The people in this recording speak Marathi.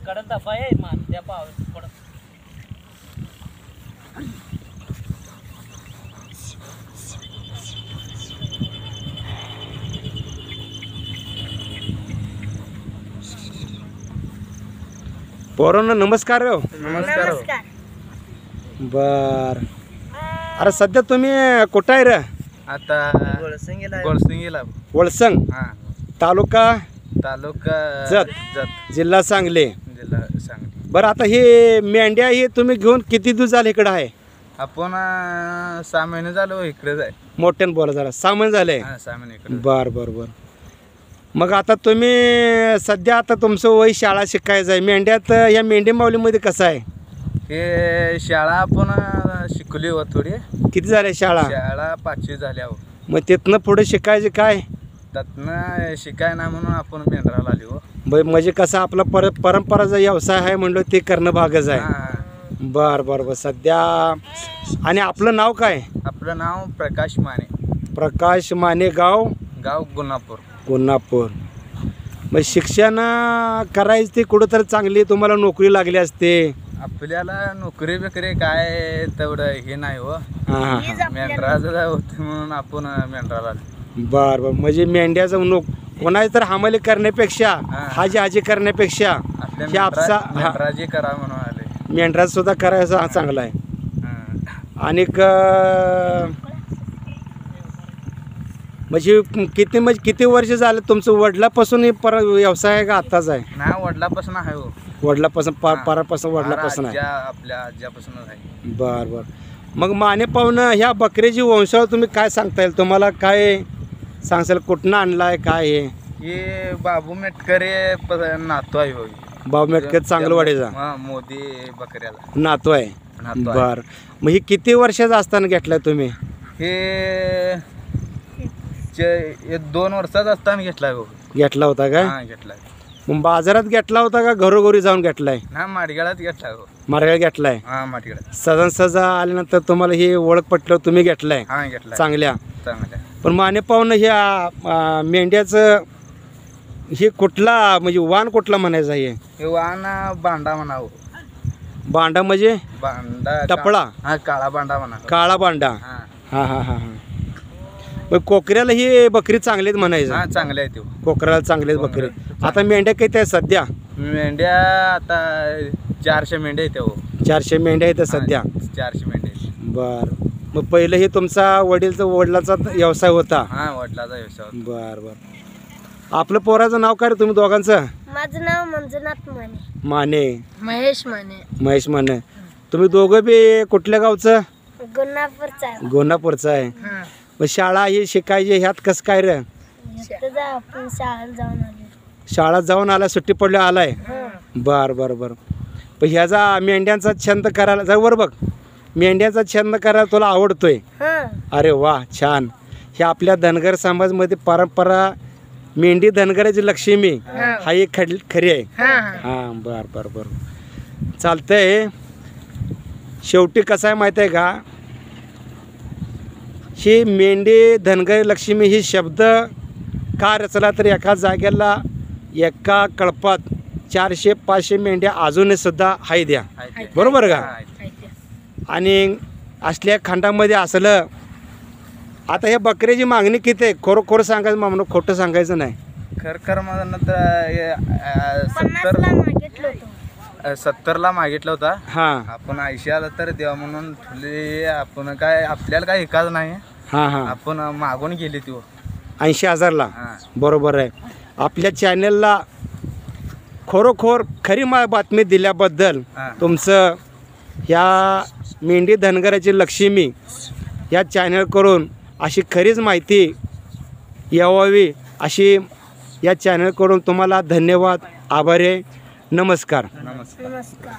कडन दफा आहे मान त्या पाव पडत पोरांनो नमस्कार हो. नमस्कार. बर अरे सध्या तुम्ही कुठं आहे रे? आता गोळसिंगीला. वळसंग हा तालुका तालुका जत. जत जिल्हा सांगली. जिल्हा सांगली. बरं आता हे मेंढ्या ही तुम्ही घेऊन किती दिवस झाले इकडं आहे? आपण 6 महिने झालो इकडेच आहे. मोठ्यानं बोला जरा. सामान झालंय. हा 6 महिने इकडे. बर बर बर. मग आता तुम्ही सध्या आता तुमचं वय शाळा शिकायचं आहे. मेंढ्यात या मेंढी माऊलीमध्ये कसं आहे? हे शाळा आपण शिकली हो थोडी. किती झाल्या शाळा? शाळा 5वी झाल्या हो. मग तिथनं पुढे शिकायचं काय? त्यातनं शिकाय ना म्हणून आपण मेंढराला आली हो. म्हणजे कसं आपला परंपराचा व्यवसाय आहे म्हणलं ते करणं भागच आहे. हा. बर बर बर. सध्या आणि आपलं नाव काय? आपलं नाव प्रकाश माने. प्रकाश माने, गाव गाव गुन्हापूर. कोल्हापूर. मग शिक्षण करायचं ते कुठं तर चांगली तुम्हाला नोकरी लागली असते. आपल्याला नोकरी बिकरी काय तेवढं हे नाही हो. हां हां हां. मेंढराचं होते म्हणून आपण मेंढराला आलो. बर बर. म्हणजे मेंढ्याचं कोणाची तर हमाली करण्यापेक्षा हाजी हाजी करण्यापेक्षा हे आपसा मेंढराजी करा म्हणून आले. मेंढराज सुद्धा करायचा चांगला आहे. आणि म्हणजे किती वर्ष झालं तुमचं? वडिलापासून हे व्यवसाय आहे का आत्ताच आहे? नाही वडिलापासून आहे हो. वडिलापासून पारापासून वडिलापासून आहे. आपल्या आज्यापासूनच आहे. बर बर. मग माने पाहुणं ह्या बकरीची वंशावळ तुम्ही काय सांगता येईल? तुम्हाला काय सांगसाल? कुठनं आणलाय काय हे बाबू मेटकरे नातू आहे हो. बाबू मेटकर चांगलवाडीचा मोदी बकऱ्याला नातू आहे. बर. मग ही किती वर्षाचं असताना घेतलाय तुम्ही? हे 2 वर्षाचा असताना घेतलाय हो. घेतला होता काय? घेतलाय. मग बाजारात घेतला होता का घरोघरी जाऊन घेतलाय? ना माडगाळात घेतलाय हो. मारगाळ घेतलाय. माडगाळात. सजा आल्यानंतर तुम्हाला ही ओळख पटलं तुम्ही घेतलाय. घेतलाय. चांगल्या. पण माने पाहुणं ह्या मेंढ्याचं हे कुठला म्हणजे वाण कुठला म्हणायचं आहे? हे वाण बांडा म्हणावं. बांडा म्हणजे बांडा टपळा. काळा बांडा म्हणा. काळा बांडा. हा हा हा. मग कोकऱ्याला ही बकरी चांगलीच म्हणायचं. चांगले आहे ते कोकऱ्याला चांगलीच बकरी. आता मेंढ्या किती आहेत सध्या? मेंढ्या आता 400 मेंढ्या आहेत हो. 400 मेंढ्या आहेत सध्या. 400 मेंढ्या. बर. मग पहिलं हे तुमचा वडिलाचा व्यवसाय होता? वडिलाचा व्यवसाय. बर बर. आपलं पोराचं नाव काय रे तुम्ही दोघांचं? माझं नाव मंजुनाथ माने. माने. महेश माने. महेश माने. तुम्ही दोघं बी कुठल्या गावचं? गुन्हापूरचा. गुन्हापूरचं आहे. मग शाळा ही शिकायची ह्यात कसं काय रे? आपण शाळेत जाऊन आलो. शाळेत जाऊन आला सुट्टी पडल्या आलाय. बर बर बर. पण ह्याचा मेंढ्यांचा छंद करायला जवळ बघ. मेंढ्यांचा छंद करायला तुला आवडतोय? अरे वा छान. हे आपल्या धनगर समाजमध्ये परंपरा मेंढी धनगराची लक्ष्मी हा एक खरी आहे. हां बर बर बर. चालतंय. शेवटी कसं आहे माहिती आहे का? ही मेंढी धनगर लक्ष्मी ही शब्द का रचला तर एका जागेला एका कळपात 400-500 मेंढ्या अजूनही सुद्धा हाय द्या. बरोबर का? आणि असल्या खंडामध्ये असलं. आता ह्या बकऱ्याची मागणी किती आहे? खरं सांगायचं मामून, खोटं सांगायचं नाही. खरं माझं तर 70ला मागितलं होता. आपण 80 आला तर देवा म्हणून ठेवले. आपण काय आपल्याला काय एकाच नाही. आपण मागून गेली ती 80,000ला. बरोबर आहे. आपल्या चॅनलला खरोखर खरी बातमी दिल्याबद्दल तुमचं ह्या मेंढी धनगराची लक्ष्मी या चॅनल करून अशी खरीच माहिती यावी अशी या चॅनल करून तुम्हाला धन्यवाद. आभारी. नमस्कार. नमस्कार.